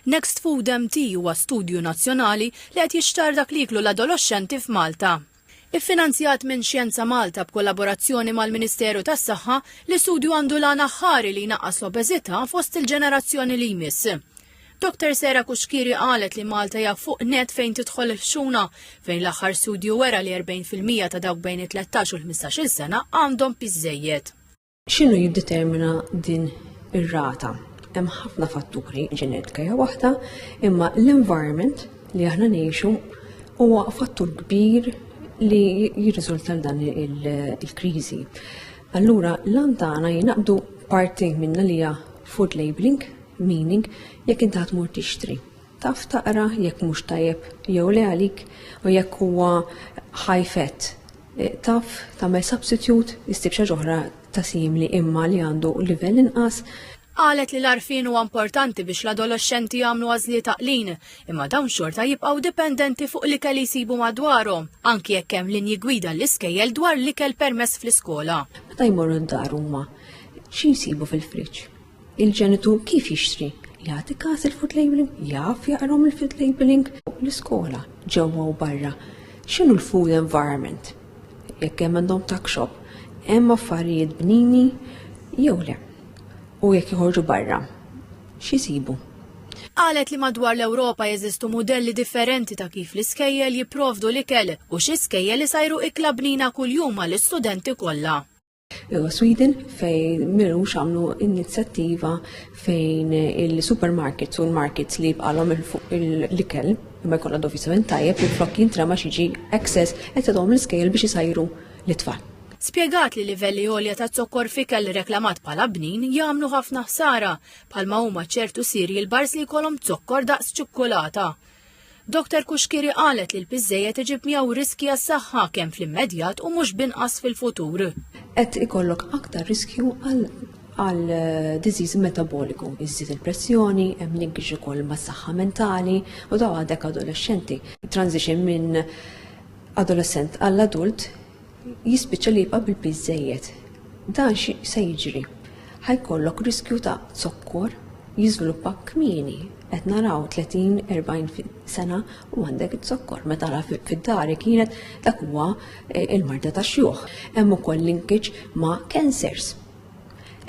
Next Food MT huwa studju nazzjonali li qed jixtar dak li jiklu l-adolescenti f'Malta. Iffinanzjat minn Xjenza Malta b'kollaborazzjoni mal-Ministeru tas-Saħħa, l-istudju għandu l-għan aħħari li jnaqqas l-obeżità fost il-ġenerazzjoni li jmiss. Dr. Sera Kuxkiri qalet li Malta hija fuq net fejn tidħol il-ħxuna, fejn l-aħħar studju wera li 40% ta' dawk bejn 13 u 15-il sena għandhom piżejjed. X'inhu jiddetermina din ir-rata? Hemm ħafna fatturi, ġenetika hija waħda, imma l-environment li aħna ngħixu huwa fattur kbir li jirriżulta dan il-kriżi. Allura lan tagħna jinaqdu parti minna li hija food labeling, meaning jekk inti tmur tixtri. Taf taqra jekk mhux tajjeb jew le għalik u jekk huwa high fat. Taf tagħmel substitute issib xi oħra ta' simili imma li għandu livell inqas. Qalet li l-arfin huwa importanti biex l-adolescenti jagħmlu għażliet taqlin, imma dawn xorta jibqgħu dipendenti fuq l-ikel jsibu madwarhom, anki jekk hemm linji gwida l-iskejjel dwar l-ikel permess fl-iskola. Meta jmorru d-dar huma xi jsibu fil-friġġ? Il-ġenitur kif jixtri? Jagħti każ il-food labeling, jaf jaqrom il-food labeling l-iskola ġewwa u barra. X'inhu l-food environment? Jekk hemm għandhom tuck shop, hemm affarijiet bnini jew le. U jekk jħorġu barra, x'isibu? Qalet li madwar l-Ewropa jeżistu modelli differenti ta' kif l-iskejjel jipprovdu l-ikel u xi skejjel isajru ikla bnina kuljum għall-istudenti kollha. Sweden fejn mirux għamlu inizjattiva fejn il-supermarkets u l-markets li jibqalhom l-ikel imma jkollha dovizament tajjeb li flok jintrema xi access qed tagħhom l-iskejjel biex isajru l-itfal. Spjegat li livelli għolja ta' zokkor f'ikel reklamat bħala bnin jagħmlu ħafna ħsara bħalma huma ċertu cereal bars li jkollhom zokkor daqs ċokkolata. Dr. Kuxkiri qalet li l-piżejjed iġib miegħu riski għas-saħħa kemm fl-immedjat u mhux binqas fil-futur. Qed ikollok aktar riskju għal disease metaboliku, iżżid il-pressjoni, hemm linkage ukoll mas-saħħa mentali u daw għadek adolescenti. Transition minn adolescent għall-adult jispiċċa li jibqa' bil-piżejjed. Dan se jiġri. Ħajkollok riskju ta' zokkor jiżviluppa kmieni. Qed naraw 30-40 sena u għandek zokkor. Meta ara fid-dar kienet dak huwa il-marda tax-xjuħ. Hemm ukoll linkage ma' cancers.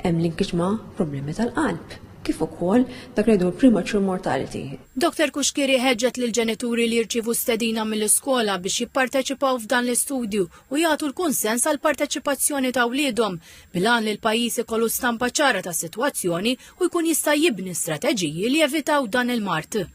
Hemm linkage ma' problemi tal-qalb. Kif ukoll dak li premature mortality. Dr. Kuxkiri ħeġġet lil ġenituri li jirċievu stedina mill-iskola biex jipparteċipaw f'dan l-istudju u jagħtu l-kunsens għal parteċipazzjoni ta' wliedhom bilan li l-pajjiż ikollu stampa ċara ta' sitwazzjoni u jkun jista' jibni strateġiji li jevitaw dan il-mart.